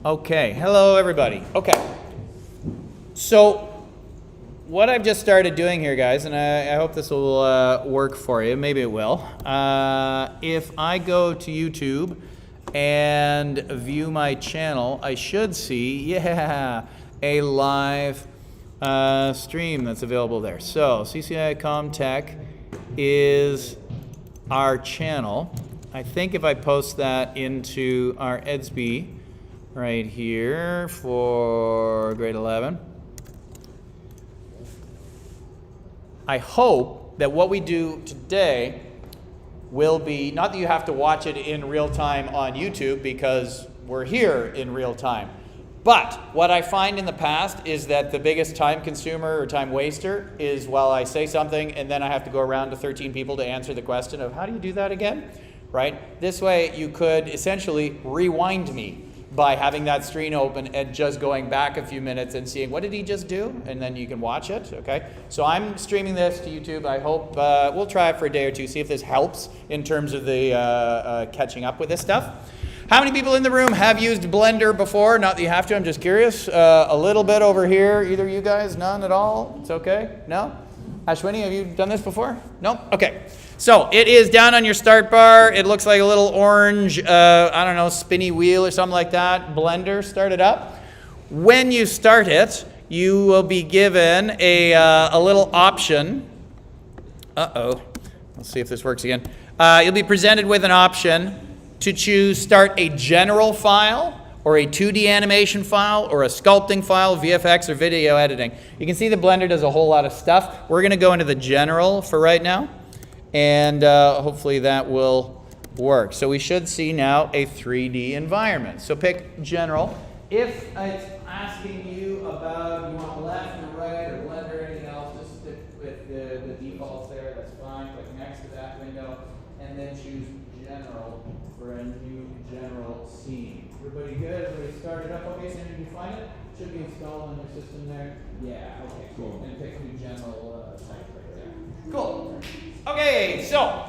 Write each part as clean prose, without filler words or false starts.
Okay, hello everybody. Okay, so what I've just started doing here, guys, and I hope this will work for you, maybe it will. If I go to YouTube and view my channel, I should see, a live stream that's available there. So CCI CommTech is our channel. I think if I post that into our EDSB right here for grade 11, I hope that what we do today will be, not that you have to watch it in real time on YouTube because we're here in real time, but what I find in the past is that the biggest time consumer or time waster is while I say something and then I have to go around to 13 people to answer the question of how do you do that again, right? This way you could essentially rewind me by having that screen open and just going back a few minutes and seeing what did he just do, and then you can watch it, okay? So I'm streaming this to YouTube. I hope, we'll try it for a day or two, see if this helps in terms of the catching up with this stuff. How many people in the room have used Blender before? Not that you have to, I'm just curious. A little bit over here, either you guys, none at all? It's okay, no? Ashwini, have you done this before? No? Okay. So it is down on your start bar. It looks like a little orange, I don't know, spinny wheel or something like that. Blender, start it up. When you start it, you will be given a little option. Uh-oh. Let's see if this works again. You'll be presented with an option to choose start a general file or a 2D animation file or a sculpting file, VFX or video editing. You can see the Blender does a whole lot of stuff. We're going to go into the general for right now. And hopefully that will work. So we should see now a 3D environment. So pick general. If it's asking you about you want left or right or Blender or anything else, just stick with the defaults there. That's fine. Click next to that window and then choose general for a new general scene. Everybody good? Everybody started up okay? So did you find it? Should be installed on your system there. Yeah, okay, cool. And pick new general type right there. Cool. Okay, so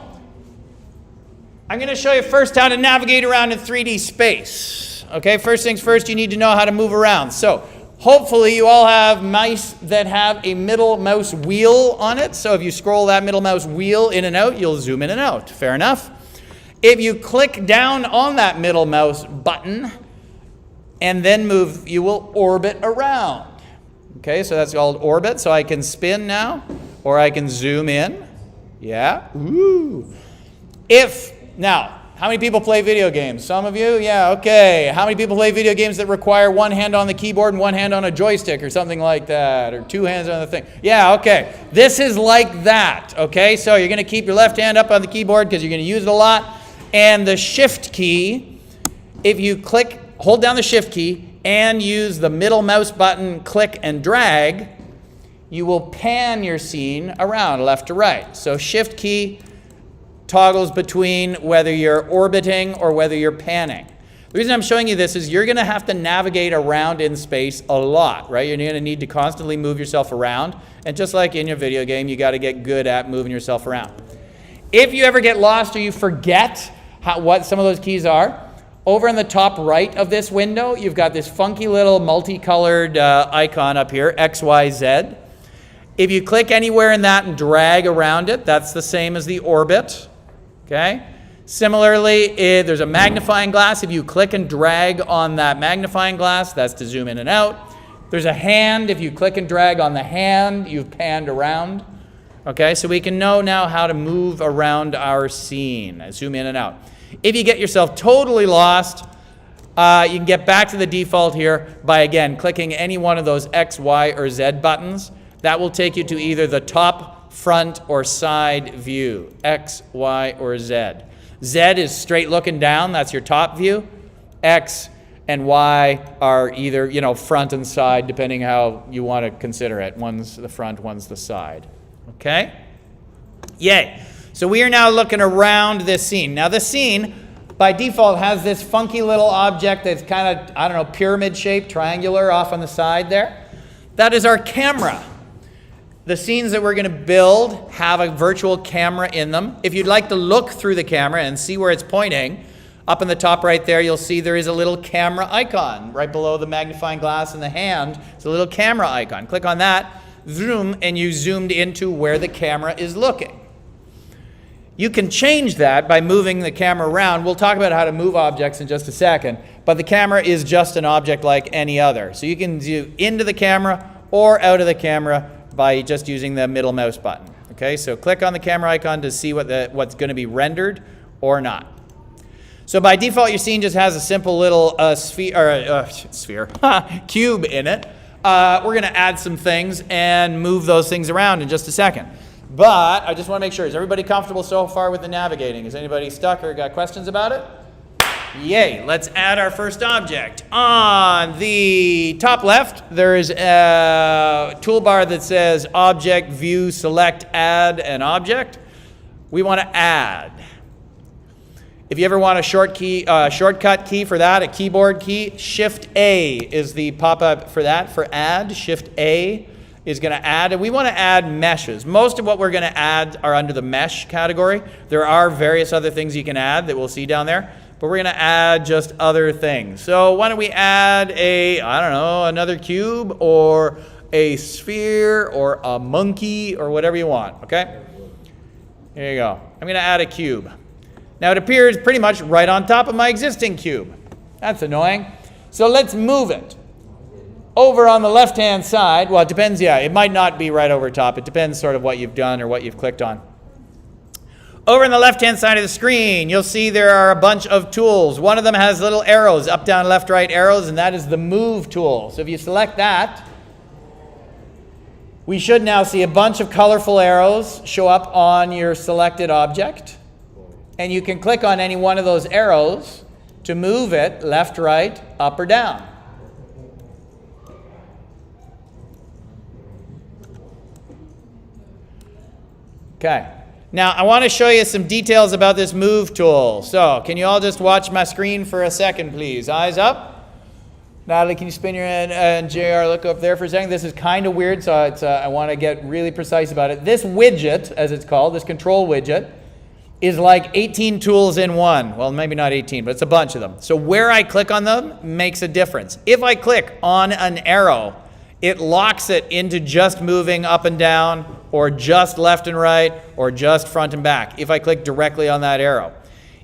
I'm going to show you first how to navigate around in 3D space. Okay, first things first, you need to know how to move around. So hopefully you all have mice that have a middle mouse wheel on it. So if you scroll that middle mouse wheel in and out, you'll zoom in and out. Fair enough. If you click down on that middle mouse button and then move, you will orbit around. Okay, so that's called orbit. So I can spin now or I can zoom in. Yeah. Ooh. Now, how many people play video games? Some of you? Yeah, okay. How many people play video games that require one hand on the keyboard and one hand on a joystick or something like that? Or two hands on the thing? Yeah, okay. This is like that, okay? So you're going to keep your left hand up on the keyboard because you're going to use it a lot. And the shift key, if you hold down the shift key and use the middle mouse button, click and drag, you will pan your scene around left to right. So shift key toggles between whether you're orbiting or whether you're panning. The reason I'm showing you this is you're going to have to navigate around in space a lot, right? You're going to need to constantly move yourself around. And just like in your video game, you got to get good at moving yourself around. If you ever get lost or you forget what some of those keys are, over in the top right of this window, you've got this funky little multicolored icon up here, X, Y, Z. If you click anywhere in that and drag around it, that's the same as the orbit, okay? Similarly, there's a magnifying glass. If you click and drag on that magnifying glass, that's to zoom in and out. There's a hand. If you click and drag on the hand, you've panned around, okay? So we can know now how to move around our scene, zoom in and out. If you get yourself totally lost, you can get back to the default here by, again, clicking any one of those X, Y, or Z buttons. That will take you to either the top, front, or side view, X, Y, or Z. Z is straight looking down, that's your top view. X and Y are either, front and side, depending how you want to consider it. One's the front, one's the side. Okay? Yay. So we are now looking around this scene. Now the scene, by default, has this funky little object that's kind of, pyramid shaped, triangular off on the side there. That is our camera. The scenes that we're going to build have a virtual camera in them. If you'd like to look through the camera and see where it's pointing, Up in the top right there, you'll see there is a little camera icon right below the magnifying glass in the hand. It's a little camera icon. Click on that, zoom, and you zoomed into where the camera is looking. You can change that by moving the camera around. We'll talk about how to move objects in just a second, but the camera is just an object like any other. So you can zoom into the camera or out of the camera by just using the middle mouse button. Okay, so click on the camera icon to see what's going to be rendered or not. So by default, your scene just has a simple little cube in it. We're going to add some things and move those things around in just a second. But I just want to make sure, is everybody comfortable so far with the navigating? Is anybody stuck or got questions about it? Yay, let's add our first object. On the top left, there is a toolbar that says Object, View, Select, Add an Object. We want to add. If you ever want a shortcut key for that, a keyboard key, Shift-A is the pop-up for that, for add. Shift-A is going to add, and we want to add meshes. Most of what we're going to add are under the mesh category. There are various other things you can add that we'll see down there, but we're going to add just other things. So why don't we add another cube or a sphere or a monkey or whatever you want, okay? Here you go. I'm going to add a cube. Now it appears pretty much right on top of my existing cube. That's annoying. So let's move it. Over on the left-hand side, well, it depends, yeah, it might not be right over top. It depends sort of what you've done or what you've clicked on. Over on the left-hand side of the screen, you'll see there are a bunch of tools. One of them has little arrows, up, down, left, right arrows, and that is the Move tool. So if you select that, we should now see a bunch of colorful arrows show up on your selected object. And you can click on any one of those arrows to move it left, right, up, or down. Okay. Now, I want to show you some details about this Move tool. So, can you all just watch my screen for a second, please? Eyes up. Natalie, can you spin your head? And JR, look up there for a second. This is kind of weird, so I want to get really precise about it. This widget, as it's called, this control widget, is like 18 tools in one. Well, maybe not 18, but it's a bunch of them. So where I click on them makes a difference. If I click on an arrow, it locks it into just moving up and down, or just left and right, or just front and back, if I click directly on that arrow.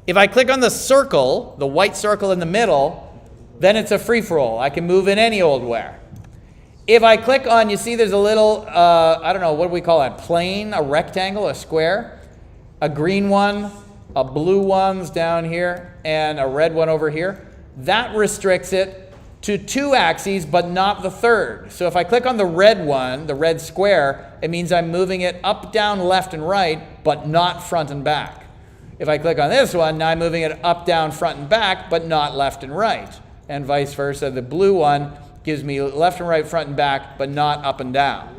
If I click on the circle, the white circle in the middle, then it's a free-for-all. I can move in any old where. If I click on, you see there's a little, I don't know, what do we call that? Plane, a rectangle, a square, a green one, a blue one's down here, and a red one over here. That restricts it to 2 axes, but not the third. So if I click on the red one, the red square, it means I'm moving it up, down, left, and right, but not front and back. If I click on this one, now I'm moving it up, down, front, and back, but not left and right. And vice versa. The blue one gives me left and right, front and back, but not up and down.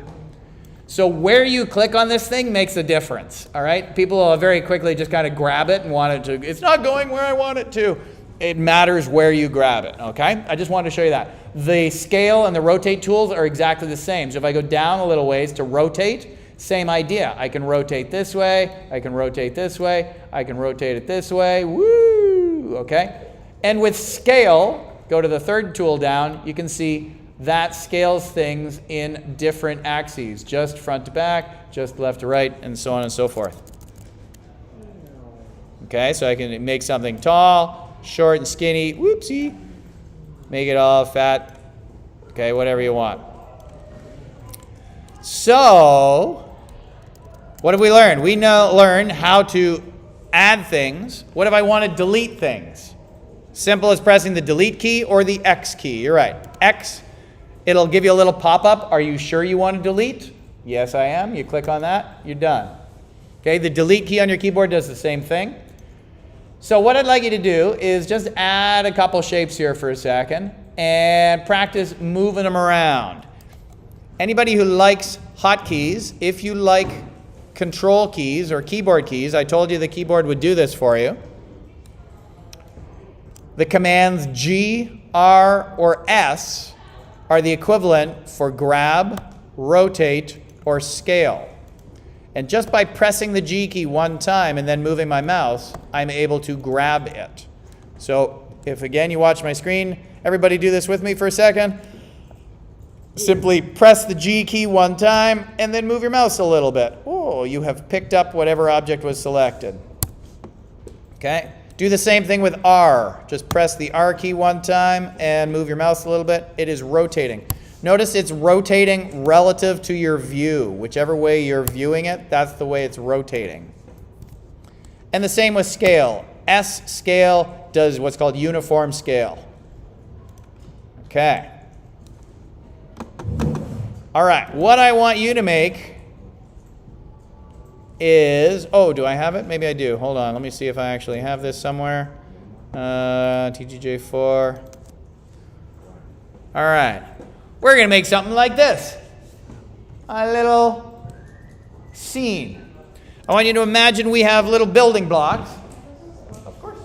So where you click on this thing makes a difference, all right? People will very quickly just kind of grab it and want it to, it's not going where I want it to. It matters where you grab it, okay? I just wanted to show you that. The scale and the rotate tools are exactly the same. So if I go down a little ways to rotate, same idea. I can rotate this way, I can rotate this way, I can rotate it this way, woo, okay? And with scale, go to the third tool down, you can see that scales things in different axes, just front to back, just left to right, and so on and so forth. Okay, so I can make something tall, short and skinny, whoopsie, make it all fat, okay, whatever you want. So, what have we learned? We now learn how to add things. What if I want to delete things? Simple as pressing the delete key or the X key. You're right. X, it'll give you a little pop-up. Are you sure you want to delete? Yes, I am. You click on that, you're done. Okay, the delete key on your keyboard does the same thing. So what I'd like you to do is just add a couple shapes here for a second and practice moving them around. Anybody who likes hotkeys, if you like control keys or keyboard keys, I told you the keyboard would do this for you. The commands G, R, or S are the equivalent for grab, rotate, or scale. And just by pressing the G key one time and then moving my mouse, I'm able to grab it. So if again you watch my screen, everybody do this with me for a second. Simply press the G key one time and then move your mouse a little bit. Oh, you have picked up whatever object was selected. Okay? Do the same thing with R. Just press the R key one time and move your mouse a little bit. It is rotating. Notice it's rotating relative to your view. Whichever way you're viewing it, that's the way it's rotating. And the same with scale. S scale does what's called uniform scale. Okay. All right, what I want you to make is, oh, do I have it? Maybe I do. Hold on, let me see if I actually have this somewhere. TGJ4. All right, we're going to make something like this. A little scene. I want you to imagine we have little building blocks. Of course.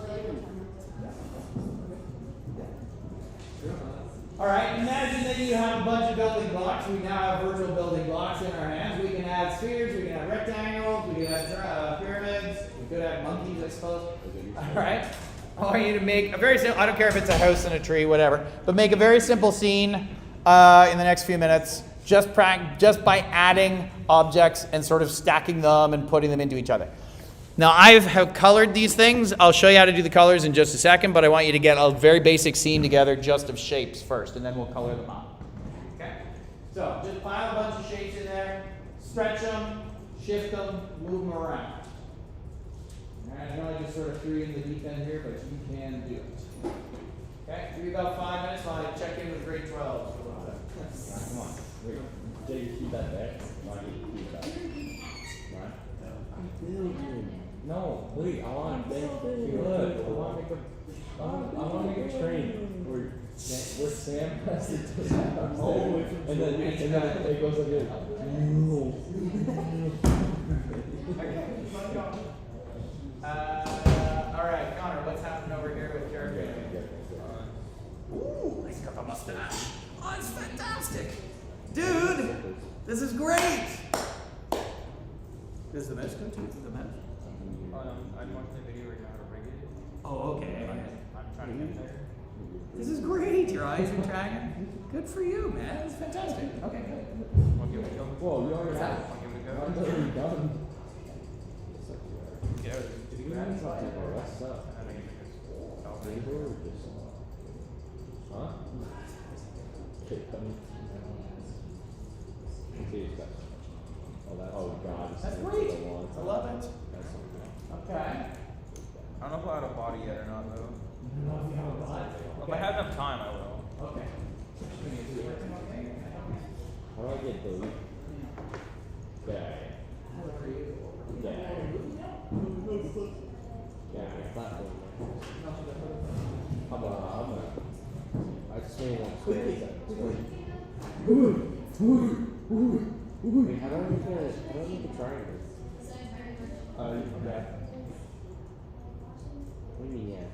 All right, imagine that you have a bunch of building blocks. We now have virtual building blocks in our hands. We can add spheres, we can have rectangles, we can have pyramids, we could have monkeys, I suppose. All right, I want you to make a very simple, I don't care if it's a house and a tree, whatever, but make a very simple scene in the next few minutes, just by adding objects and sort of stacking them and putting them into each other. Now, I have colored these things. I'll show you how to do the colors in just a second, but I want you to get a very basic scene together just of shapes first, and then we'll color them up. Okay? So, just pile a bunch of shapes in there, stretch them, shift them, move them around. All right, I know I just sort of threw you in the deep end here, but you can do it. Okay? Give you about 5 minutes while I check in with grade 12. Come on. Wait. Jay, you keep that there. Why do you keep that? Right? No, wait, I want to make good. I want to make a train where Sam has to do that. Oh, and then it goes like this. All right, Connor, what's happening over here with character? Ooh, he's got the mustache. Oh, it's fantastic. Dude, this is great. Does the mouse go to the mouse? I'm watching the video right now to rig it. Oh, okay. I'm trying to get there. This is great. Your eyes are tracking. Good for you, man. It's fantastic. Okay, good. I'll give it a go. Whoa, you already have it. I'll give it a go. I'm already done. Get out of there. Did you grab it? What's up? And then I can make this self Labor or just... Huh? Okay, come. Oh, God. That's great. I love it. Okay. I don't know if I'll add a body yet or not, though. If you have a bot. If I have enough time, I will. Okay. How do I get delete? Okay. Yeah, platform. How about I just made one space. Wait, how do I make a triangle? Yeah. What do you mean, yeah?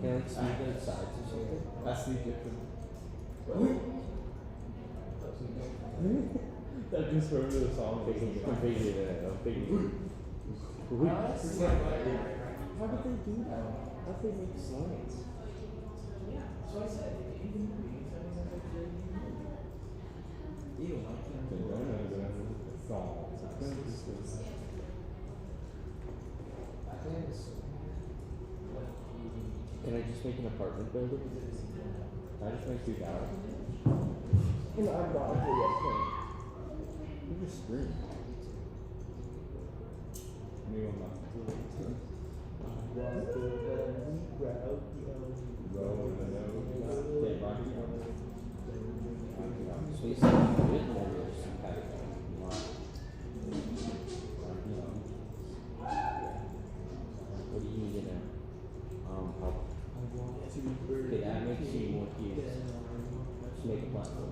Can I like sneak those sides or something? That's the different. That just remember the song. I'm figuring it out. I'm figuring it out. How did they do that? How did they make slides? So I said, ew, I Can I just make an apartment building? Can I just make 2,000? I'm not here yet. You just scream. So you said you didn't know there was some kind of what do you need to help? Okay, that makes you more cute. Just make a platform.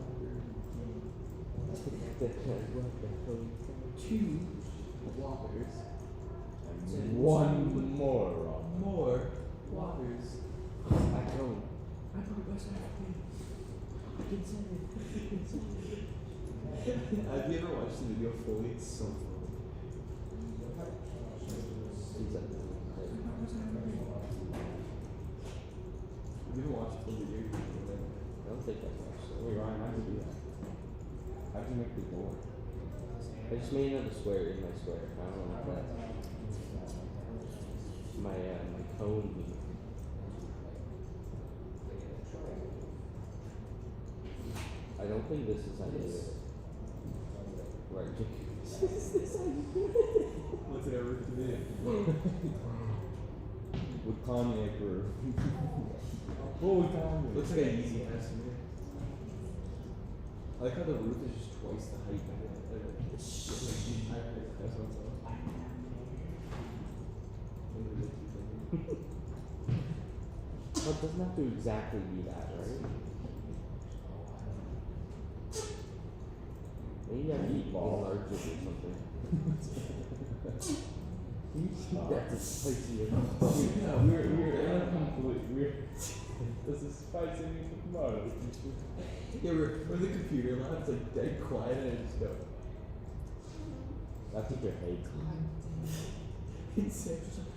2 walkers. And one more. More walkers. I don't. I progress everything. I can say it. Have you ever watched the video fully? It's so funny. watch the video or whatever. I don't think that's much. Wait, Ryan, how'd you do that? How'd you make the door? I just made another square in my square. I don't know what that. My my cone. I don't think this is how you do it. Right, Jake. What's it ever to do? With Kanye for. Oh, Kanye. Looks like an easy estimate. I like how the roof is just twice the height of it. That's what's up. But it doesn't have to exactly be that, right? Maybe I need enlarge it or something. That's a spicy. Yeah, we're in a complete. This is spicy mode. Yeah, we're the computer lab. It's like dead quiet and I just go. That's what your hate. It's just like,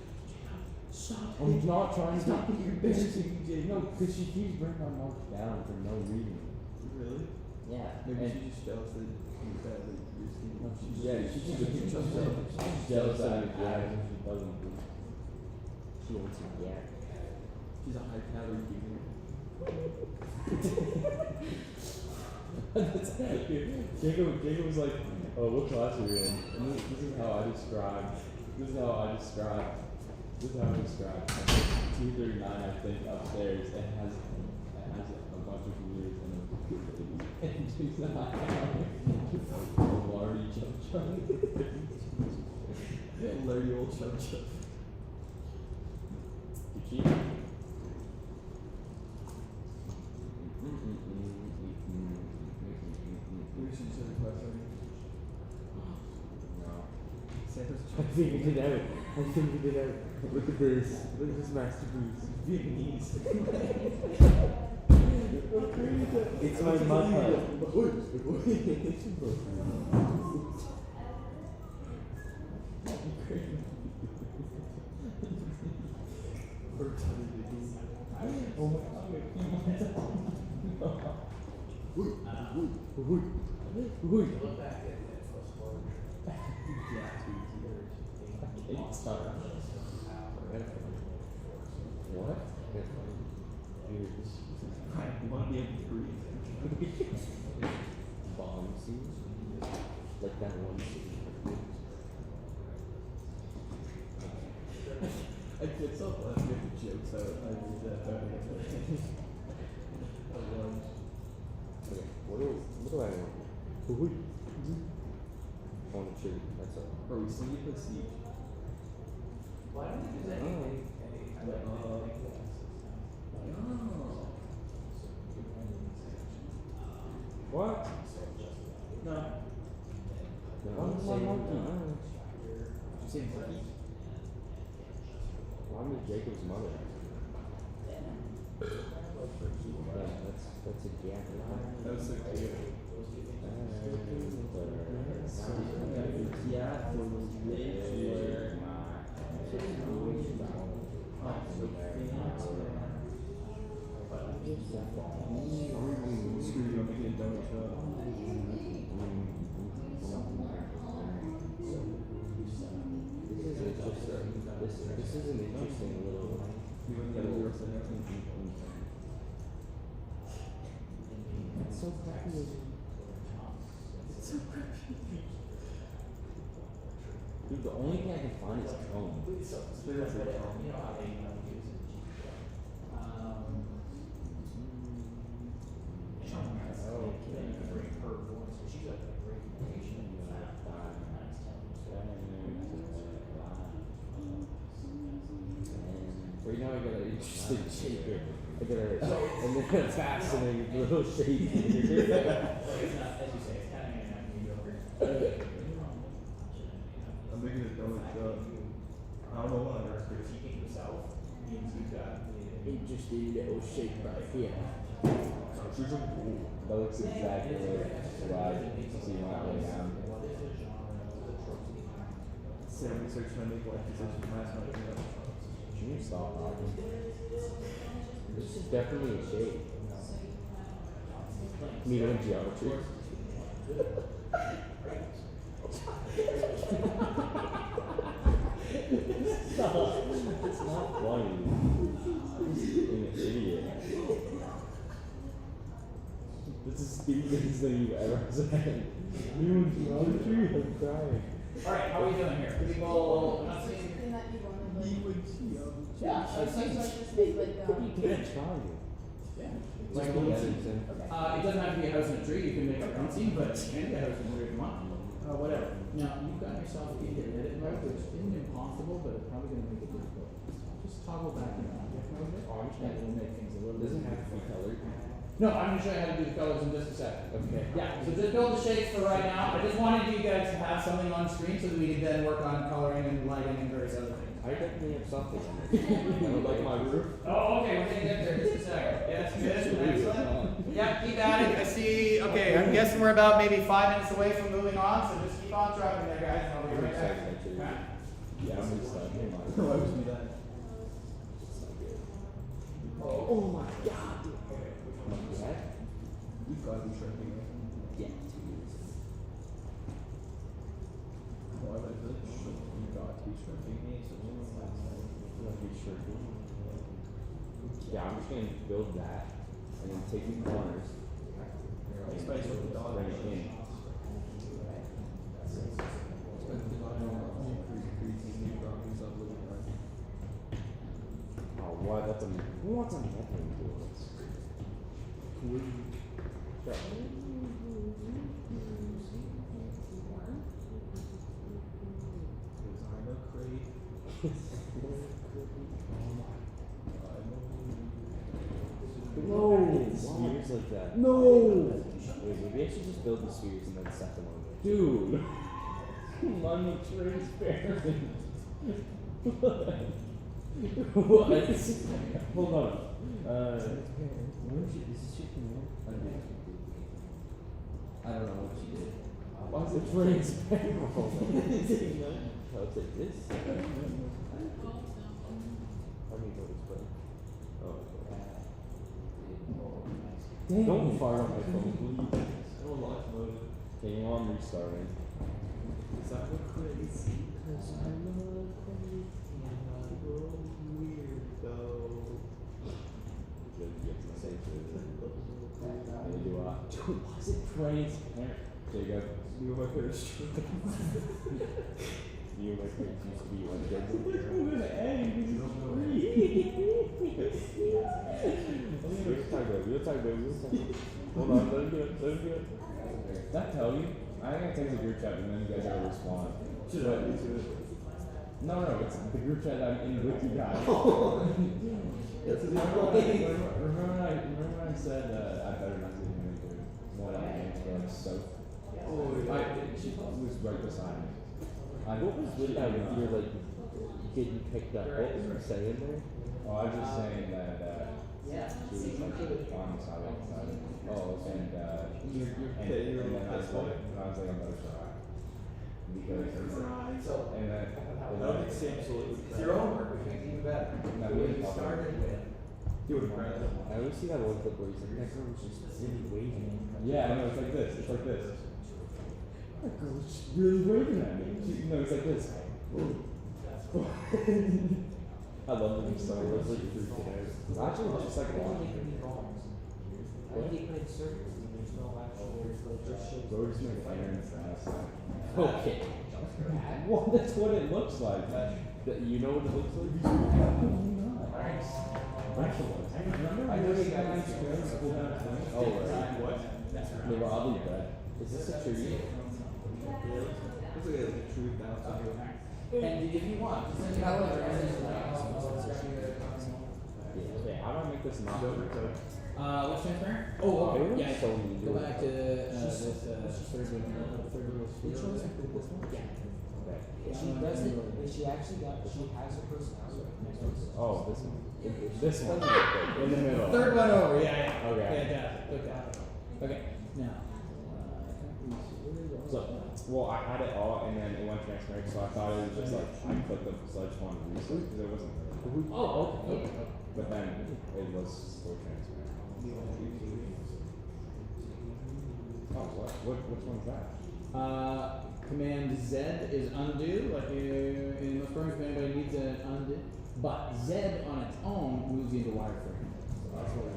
stop. I'm not trying to. Stop being embarrassing, Jake. No, because she keeps bringing my marks down for no reason. Really? Yeah. Maybe and she just jealous that you're better than your team. yeah, she's jealous that I'm bad and she doesn't. She wants to get. She's a high calorie gamer. Jacob was like, oh, what class are you in? And this is how I describe. This is how I describe. 239, I think, upstairs. It has a bunch of years and she's not Lardy Chum Chum. Lardy old chum chum. You cheat? We should just have a class already. No. Santa's I figured it out. Look at this. Look at this masterpiece. Vietnamese. It's my mother. Oh my What? I want to be able to breathe. Bomb scene? Like that one scene. I get so glad to get the jokes out. I do that better. Okay, what do I want? I want to shoot. That's all. Bro, we still need the siege. Oh. What? No. No, I'm saying monkey? You say monkey? Well, I'm Jacob's mother. Yeah, that's a gap. That was so cute. Screw you, I'm making a donut shop. This is an interesting little. You wouldn't get a 0 for next one. It's so crappy. It's so crappy. Dude, the only thing I can find is cone. Seriously, Right now I got an interesting shaper. I got and then a fascinating little shape. I'm making a donut shop. I don't know why. Interesting little shape right here. That looks exactly like what I see right now. Sam research trying to make life decisions last night. Can you stop talking? This is definitely a shade. Needle and geometry. Stop. It's not funny. You're an idiot. This is the stupidest thing you've ever said. Needle and geometry? I'm crying. Alright, how are we doing here? Could we go, not seeing? Something that you wanted, like, Yeah, so that's you nice. like just make like, You can't try it. Yeah. Like, Like, what it doesn't have to be a house and a tree, you can make it fancy, but it can be a house and a tree if you want. Whatever. Now, you've got yourself in the edit mode, which isn't impossible, but it's probably gonna make it difficult. Just toggle back in object mode, and it'll make things a little bit. Does it have to be colored? No, I'm gonna show you how to do the colors in just a second. Okay. Yeah, so just build the shapes for right now. I just wanted you guys to have something on screen so that we could then work on coloring and lighting and various other things. I definitely have something on it. I would like my roof. Oh, okay, we're gonna get there in just a second. Yes, good, excellent. Yeah, keep at it. I see, okay, I'm guessing we're about maybe 5 minutes away from moving on, so just keep on trucking there, guys, and I'll be I'm right back. excited actually. Okay. Yeah, I'm excited. Why would you do that? It's so good. Oh my god. Yeah? You've got to be shrinking. Yeah. Why was it? You've got to be shrinking. Yeah, I'm just gonna build that and then take the corners and Space with the dog. bring it in. Oh, what? That's a what's a method to this? Sure. Designer crate. No! Spheres like that. No! Wait, maybe I should just build the spheres and then set them on there. Dude! Money transparent. What? Hold on. I don't know what she did. Why is it transparent? I'll take this. How many photos play? Oh, Damn. don't fire on my phone, please. No lock mode. Okay, you know I'm restarting. Is that what crazy? Cause I'm a crazy Weirdo. Good, you get to say it. You do what? Dude, why is it transparent? There you go. You have a string. You like it used to be one dead. With an egg, this is We'll talk about it. Hold on, let him do it. Does that tell you? I think I text the group chat and then you guys gotta respond. Should I do it? No, it's the group chat that I'm in with you guys. Remember when I said I better not do anything more than I so she was right beside me. What was with that with your like getting picked up? What were you saying there? Oh, I was just saying that she was like on the side. Oh, okay. And then I was like, I'm better try. Because and then It's your own work, which makes it even better. that really started Do it, Brad. I always see that one clip where he's like, that girl was just really waving. Yeah, I know, it's like this. That girl was just really waving at me. It's like this. I love them so much. It's like freaking out. Actually, it's just like a lot. Go just make irons and that's it. Okay. Well, that's what it looks like. You know what it looks like? I know you guys pull down a thing. Oh, right. What? No, well, I'll leave that. Is this a tree? Looks like a tree bounce on you. And if you want, just send it out there. Okay, how do I make this not What's transparent? Oh, Everyone's yeah. so mean Go to it. back to this third little sphere. Yeah. Okay. She doesn't, she actually she has a personality. Oh, this one. This one. In the middle. Third one over, yeah. Okay. Fantastic. Okay. Now. So, well, I had it all and then it went transparent, so I thought it was just like, I clicked them, so I just wanted to reset because it wasn't really. Oh, okay. But then it was still transparent. Oh, which one's that? Command Z is undo, like in most programs, if anybody needs an undo. But Z on its own moves you into wireframe. So that's what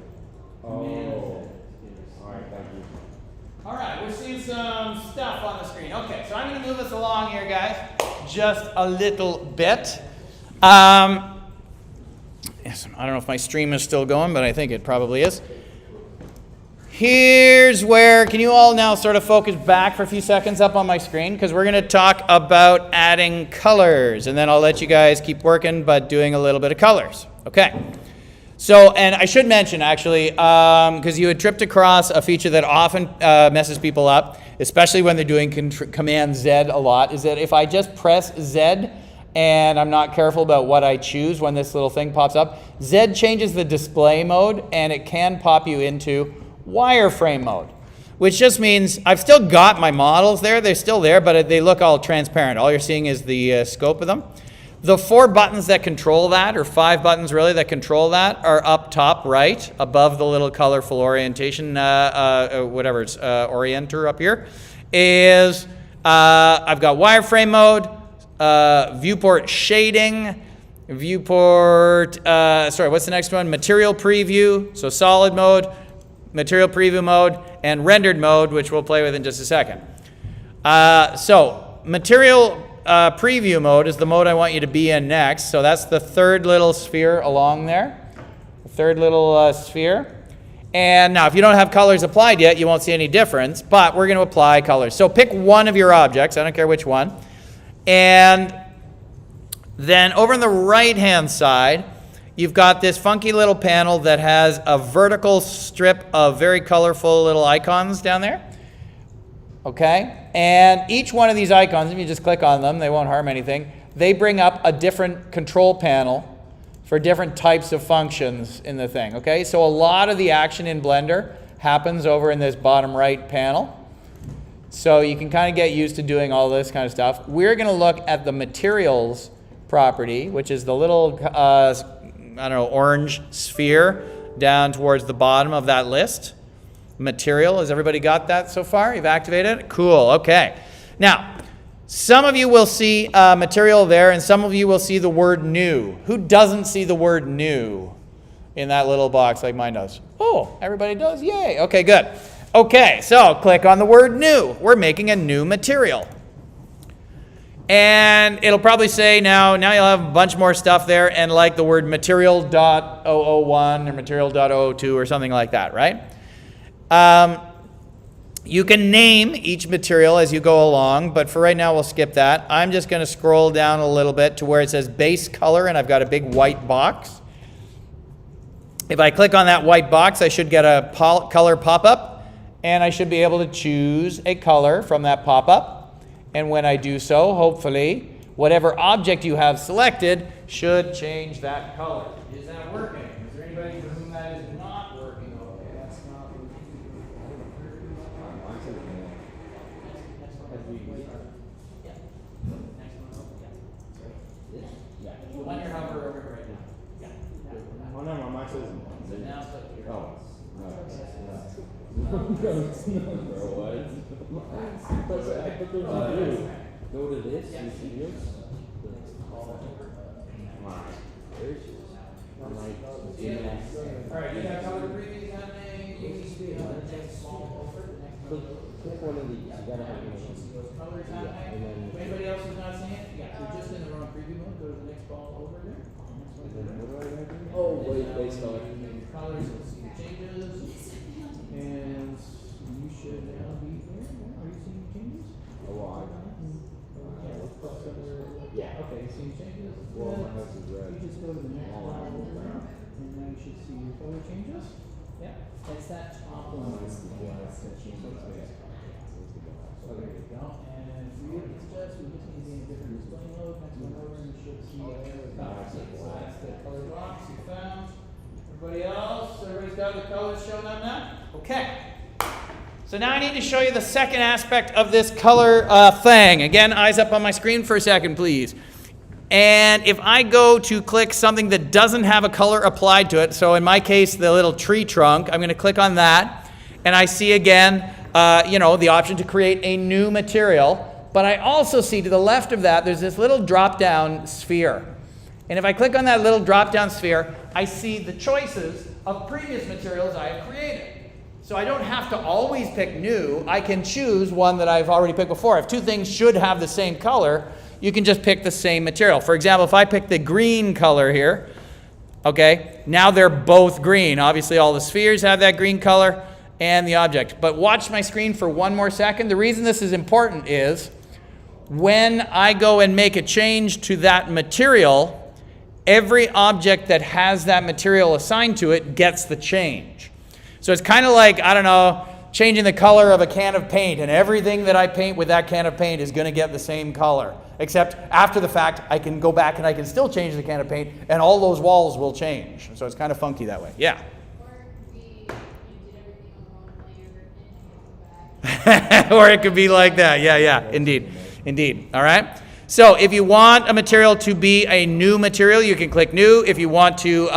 Command Oh. Z is. Alright, thank you. All right, we're seeing some stuff on the screen. Okay, so I'm going to move us along here, guys, just a little bit. Yes, I don't know if my stream is still going, but I think it probably is. Here's where, can you all now sort of focus back for a few seconds up on my screen? Because we're going to talk about adding colors, and then I'll let you guys keep working, but doing a little bit of colors. Okay. So, and I should mention actually, because you had tripped across a feature that often messes people up, especially when they're doing Command Z a lot, is that if I just press Z and I'm not careful about what I choose when this little thing pops up, Z changes the display mode and it can pop you into wireframe mode, which just means I've still got my models there, they're still there, but they look all transparent. All you're seeing is the scope of them. The 4 buttons that control that, or 5 buttons really that control that, are up top right, above the little colorful orientation, whatever it's, orienter up here, is I've got wireframe mode, viewport shading, viewport, sorry, what's the next one? Material preview, so solid mode, material preview mode, and rendered mode, which we'll play with in just a second. So material preview mode is the mode I want you to be in next. So that's the third little sphere along there. The third little sphere. And now if you don't have colors applied yet, you won't see any difference, but we're going to apply colors. So pick one of your objects, I don't care which one. And then over on the right-hand side, you've got this funky little panel that has a vertical strip of very colorful little icons down there. Okay? And each one of these icons, if you just click on them, they won't harm anything. They bring up a different control panel for different types of functions in the thing. Okay? So a lot of the action in Blender happens over in this bottom right panel. So you can kind of get used to doing all this kind of stuff. We're going to look at the materials property, which is the little, I don't know, orange sphere down towards the bottom of that list. Material, has everybody got that so far? You've activated it? Cool, okay. Now, some of you will see material there, and some of you will see the word new. Who doesn't see the word new in that little box like mine does? Oh, everybody does? Yay. Okay, good. Okay, so click on the word new. We're making a new material. And it'll probably say now you'll have a bunch more stuff there, and like the word material.001 or material.002 or something like that, right? You can name each material as you go along, but for right now we'll skip that. I'm just going to scroll down a little bit to where it says base color, and I've got a big white box. If I click on that white box, I should get a color pop-up, and I should be able to choose a color from that pop-up. And when I do so, hopefully, whatever object you have selected should change that color. Is that working? Is there anybody for whom that is not working? Okay, that's not working. On your hover over it right now. Oh no, my mic says. Is it now stuck here? Oh, no. Bro, what? I put those on you. Go to this, you see this? Come on. There she is. I'm like, Alright, you got color previews happening. click one of these. You gotta have one of those. Colors Yeah, happening. and then. Anybody else who's not seeing it? Yeah, we're just in the wrong preview mode. Go to the next ball over there. And then what do I gotta do? Oh, wait, base color. Colors, let's see the changes. And you should now be here. Are you seeing changes? Oh, well, Yeah, let's put somewhere. Yeah, okay, you see changes? well, my house is red. You just go to the next Oh, one I over know. there, and now you should see your color changes. Yeah, that's that top one. Mine's the Yeah, black. that's the changes. So there you go, and for you, it's just, we just need to be in a different display mode, next one over, and you should see the colors. So that's the color box you found. Everybody else, everybody's got the colors showing up now? Okay. So now I need to show you the second aspect of this color thing. Again, eyes up on my screen for a second, please. And if I go to click something that doesn't have a color applied to it, so in my case, the little tree trunk, I'm going to click on that, and I see again, the option to create a new material. But I also see to the left of that, there's this little drop-down sphere. And if I click on that little drop-down sphere, I see the choices of previous materials I have created. So I don't have to always pick new. I can choose one that I've already picked before. If two things should have the same color, you can just pick the same material. For example, if I pick the green color here, okay, now they're both green. Obviously, all the spheres have that green color and the object. But watch my screen for one more second. The reason this is important is when I go and make a change to that material, every object that has that material assigned to it gets the change. So it's kind of like, I don't know, changing the color of a can of paint, and everything that I paint with that can of paint is going to get the same color. Except after the fact, I can go back and I can still change the can of paint, and all those walls will change. So it's kind of funky that way. Yeah. Or it could be like that. Yeah, indeed. All right. So if you want a material to be a new material, you can click new. If you want to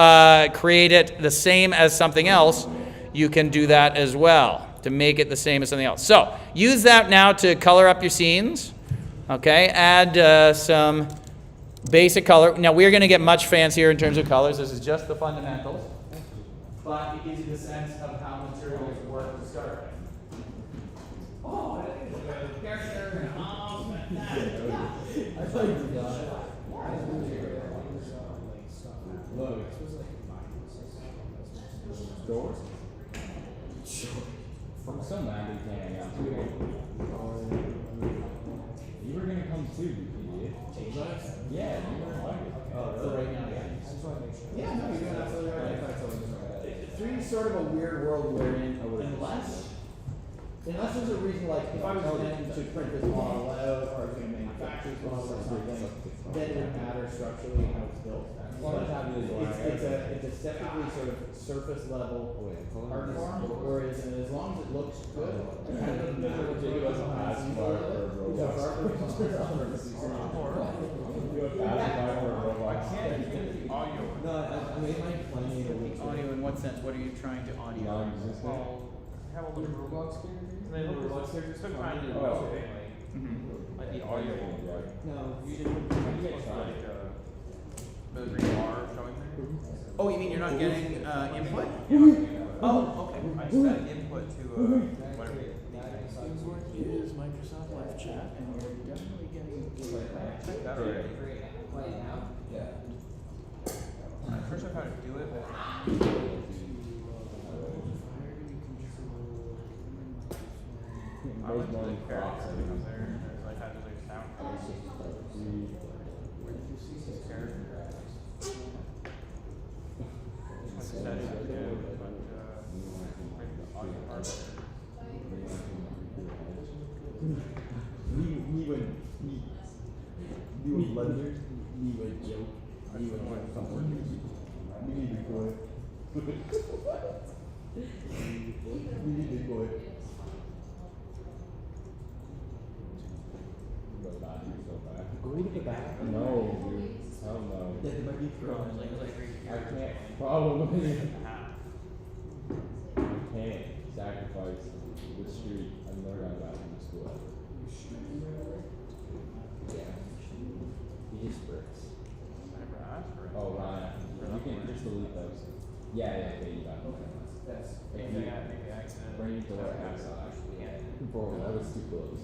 create it the same as something else, you can do that as well to make it the same as something else. So use that now to color up your scenes. Okay, add some basic color. Now we're going to get much fancier in terms of colors. This is just the fundamentals. But it gives you the sense of how materials work to start. Oh, the character and all that. I thought you forgot it. Look. Doors? I'm so mad that you can't hang out today. You were gonna come too, you idiot. Yeah, you were invited. For right now, yeah. Yeah, no, you're doing absolutely right. Three's sort of a weird world we're in, unless there's a reason, like, if I was planning to print this model out, or to manufacture this model or something, then it would matter structurally how it's built. It's a aesthetically sort of surface level art form, whereas as long as it looks good, it kind of doesn't matter what you do as a pass bar for a No, I made my plenty of weeks. Audio in what sense? What are you trying to audio? Have a little Roblox character. And then the Roblox character. Still trying to do like the audio. No, You didn't get like the green bar showing there. Oh, you mean you're not getting input? Oh, okay. I just got input to whatever. Is Microsoft Live Chat, and we're definitely getting. Check that already. Yeah. First I tried to do it, but I went to the character settings there, and there's like how to like sound cards. Where did you see this character? Like settings, yeah, but like the audio part of it. We would blunder, we would joke, we would want something. We need to go. We need to go. Go to the back. No, dude. Hell no. Yeah, they might be thrown. I can't. Probably. I can't sacrifice the street. I've never got that from school ever. Yeah. You just bricks. I never asked for it. Oh, Ryan. You can just delete those. Yeah, you got it. That's If anything you I make the accident. bring it to the outside. Bro, that was too close.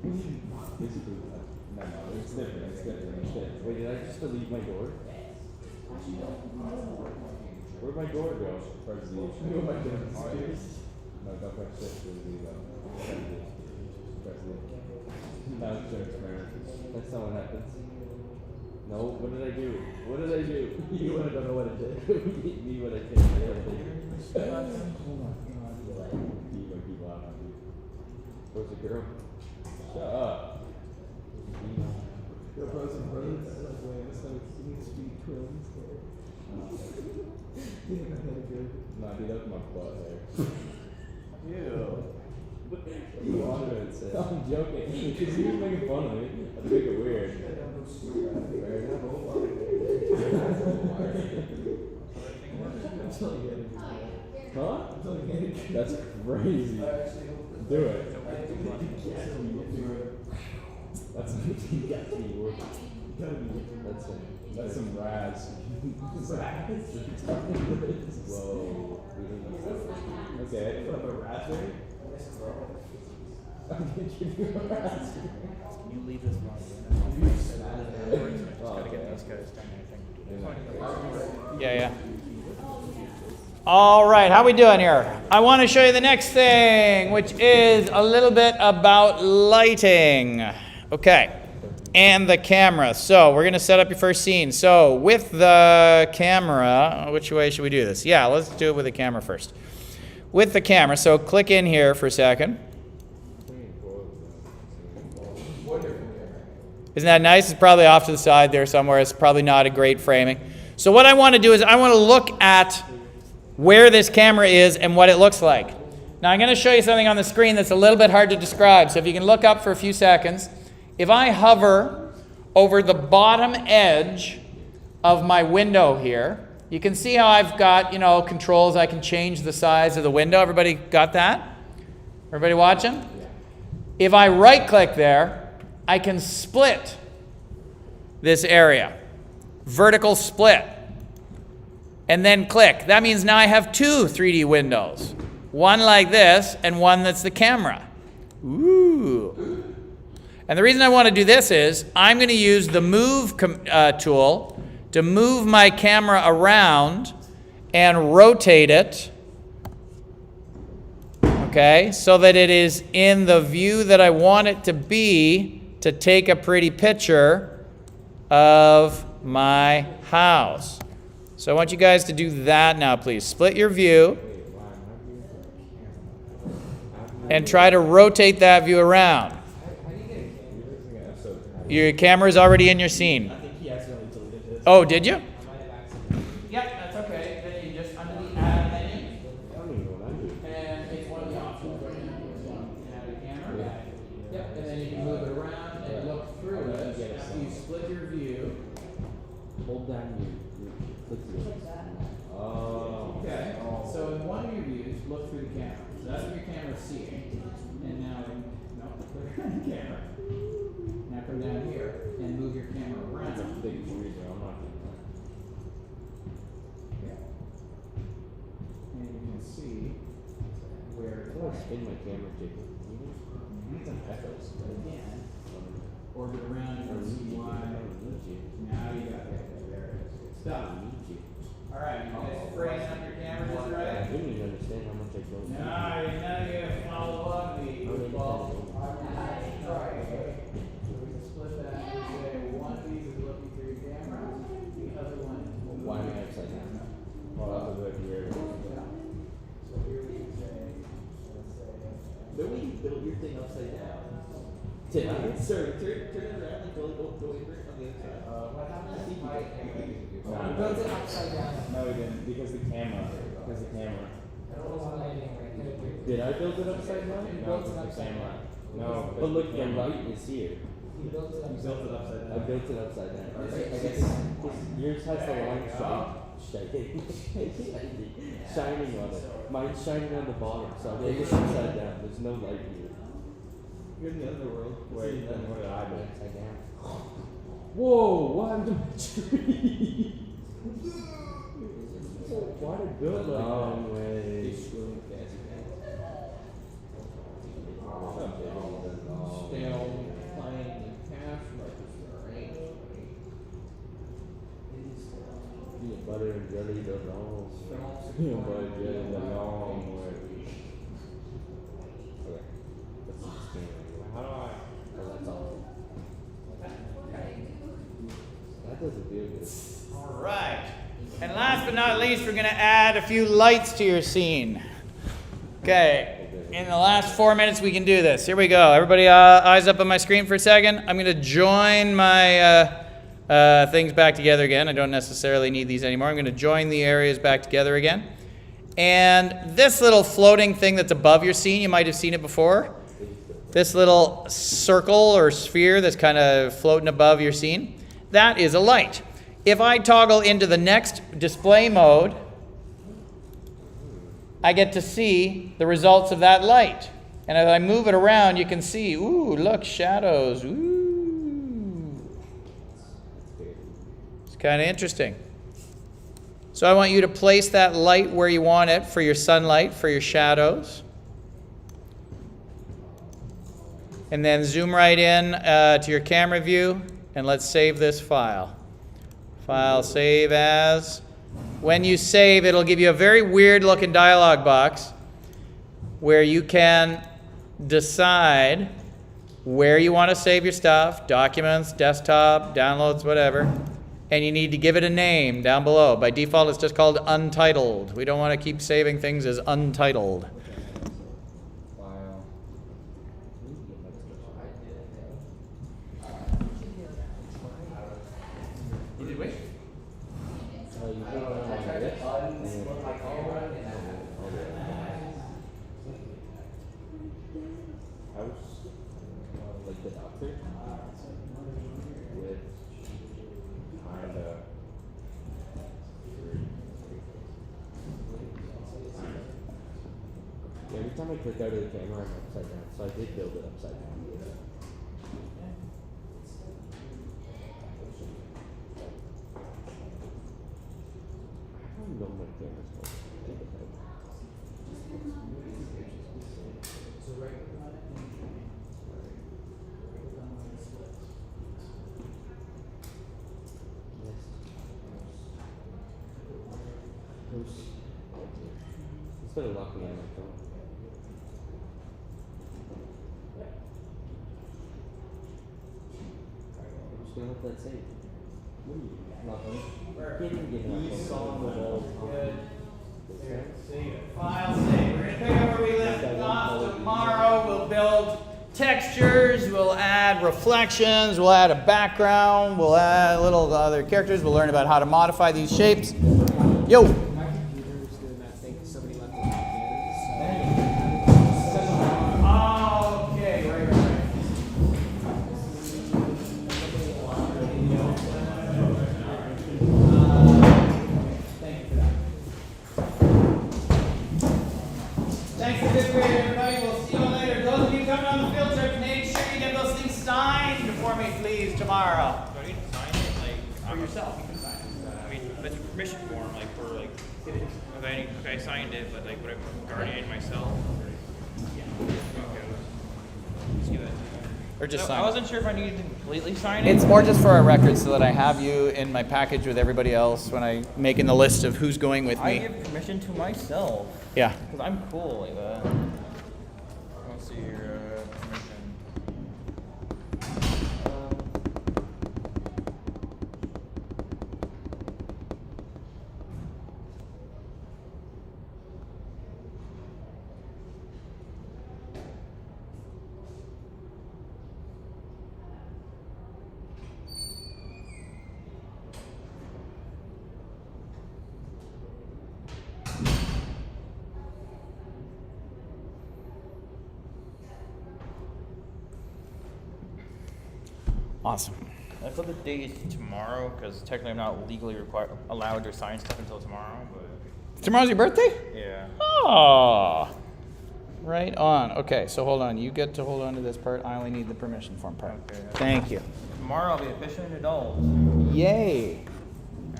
Basically, no, it's different. Wait, did I just delete my door? Where'd my door go? Press Z. No, don't press shift or Z though. Press Z. Now it's transparent. That's not what happens. No, what did I do? What did I do? You wanna don't know what I did? Me what I did. Oh my god. Keep laughing, dude. Where's the girl? Shut up. Yo, bros and bros. So you need to be twins. Nah, dude, that's my butt hair. Ew. You wanted it, I'm joking. Because he was making fun of me. I'd make it weird. Huh? That's crazy. Do it. That's that's some Raz. Whoa. Okay. Put up a raspberry. You leave this one. Oh, Gotta get okay. these guys done, I think. Yeah. All right, how we doing here? I want to show you the next thing, which is a little bit about lighting. Okay, and the camera. So we're going to set up your first scene. So with the camera, which way should we do this? Yeah, let's do it with the camera first. With the camera, so click in here for a second. Isn't that nice? It's probably off to the side there somewhere. It's probably not a great framing. So what I want to do is I want to look at where this camera is and what it looks like. Now I'm going to show you something on the screen that's a little bit hard to describe. So if you can look up for a few seconds. If I hover over the bottom edge of my window here, you can see how I've got, controls. I can change the size of the window. Everybody got that? Everybody watching? If I right click there, I can split this area. Vertical split. And then click. That means now I have two 3D windows. One like this and one that's the camera. Ooh. And the reason I want to do this is I'm going to use the move tool to move my camera around and rotate it. Okay, so that it is in the view that I want it to be to take a pretty picture of my house. So I want you guys to do that now, please. Split your view and try to rotate that view around. Your camera's already in your scene. I think he accidentally deleted it. Oh, did you? Yep, that's okay. Then you just under the add menu, I don't even know what I'm doing. And it's one of the options right now. It's one, you can add a camera. Yep, and then you can move it around and look through it. After you split your view. Hold down your click through. Oh. Okay, so in one of your views, look through the camera. So that's what your camera's seeing. And now, look at the camera. Now come down here and move your camera around. That's a big tree, bro. I'm not doing that. And you can see where I want to spin my camera, Jacob. It's an echoes. again, orbit around and see why. Now you got it. There it is. Good stuff. All right, you guys framing up your camera just I right? didn't even understand how much I drove. No, you're not gonna follow up me. Well, split that and say one of these is looking through your camera, the other one is looking. Why am I upside down? Oh, that was like weird. So here we can say, let's say. Nobody built your thing upside down. Did I? Sir, turn it around and go over it on the other side. What happened if I No, built it upside down? No, we didn't. Because the camera. Because the camera. It wasn't lighting, right? Could have been- Did I build it upside down? You No, built it's it the upside camera. down. No, but look, the light is here. You built it upside down. I built it upside down. I guess yours has the line shining on it. Mine's shining on the bottom, so I built it upside down. There's no light here. You're in the underworld. Wait, then what did I do? Upside down. Whoa, what happened to my tree? Why did it build like that? Way. Still playing the cash register, right? Peanut butter and jelly the long Peanut butter and jelly the long way. Okay. That's the skin. How do I? Oh, that's all. That doesn't feel good. All right. And last but not least, we're going to add a few lights to your scene. Okay. In the last 4 minutes, we can do this. Here we go. Everybody, eyes up on my screen for a second. I'm going to join my things back together again. I don't necessarily need these anymore. I'm going to join the areas back together again. And this little floating thing that's above your scene, you might have seen it before. This little circle or sphere that's kind of floating above your scene, that is a light. If I toggle into the next display mode, I get to see the results of that light. And as I move it around, you can see, ooh, look, shadows, ooh. It's kind of interesting. So I want you to place that light where you want it for your sunlight, for your shadows. And then zoom right in to your camera view, and let's save this file. File, save as. When you save, it'll give you a very weird looking dialog box where you can decide where you want to save your stuff, documents, desktop, downloads, whatever. And you need to give it a name down below. By default, it's just called untitled. We don't want to keep saving things as untitled. File. You did wait? Oh, you put it on like this, and then I was like the doctor with kind of every time I click out of the camera, I'm upside down. So I did build it upside down. I don't know my camera's called. Instead of locking in my phone. I'm just gonna let that save. What are you? Nothing. Can't even get my phone. Good. Save it. File save. We're going to pick up where we left off. Tomorrow we'll build textures, we'll add reflections, we'll add a background, we'll add little other characters, we'll learn about how to modify these shapes. Yo! My computer was doing that thing because somebody left it Okay, right. Thank you for that. Thanks for this grade, everybody. We'll see you later. Those of you coming on the field trip, make sure you get those things signed for me, please, tomorrow. Do I need to sign it, like, For yourself, you can sign it. I mean, that's a permission form, like, for, like, okay, I signed it, but, like, would I guardian myself? Yeah. Okay. Just give that to you. Or just No, sign I it. wasn't sure if I needed to completely sign it. It's more just for our records so that I have you in my package with everybody else when I'm making the list of who's going with I me. give permission to myself. Yeah. Because I'm cool like that. Let's see your permission. Awesome. I put the date tomorrow because technically I'm not legally allowed to sign stuff until tomorrow. But Tomorrow's your birthday? yeah. Oh. Right on. Okay, so hold on. You get to hold on to this part. I only need the permission form part. Okay. Thank you. Tomorrow I'll be officially an adult. Yay.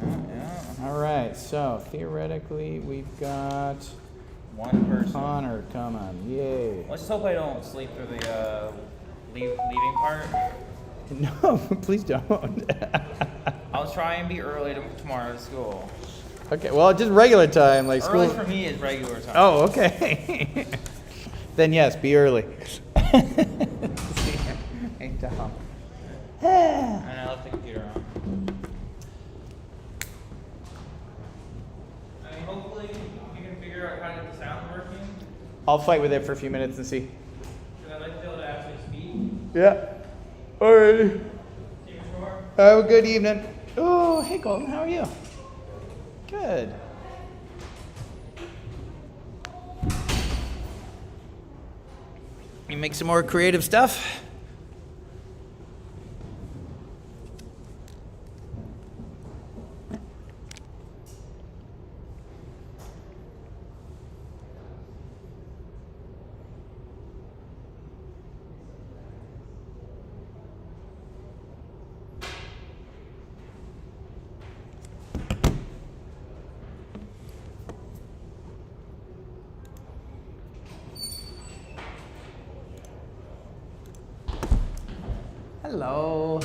Yeah. All right, so theoretically we've got One person. Connor coming. Yay. Let's just hope I don't sleep through the leaving part. No, please don't. I'll try and be early tomorrow at school. Okay, well, just regular time, like Early school. for me is regular time. Oh, okay. Then yes, be early. Hey, Tom. And I left the computer on. I mean, hopefully you can figure out how to get the sound working. I'll fight with it for a few minutes and see. Because I'd like to be able to actually speak. Yeah. Alrighty. See you sure. Have a good evening. Oh, hey Colton, how are you? Good. You make some more creative stuff? Hello.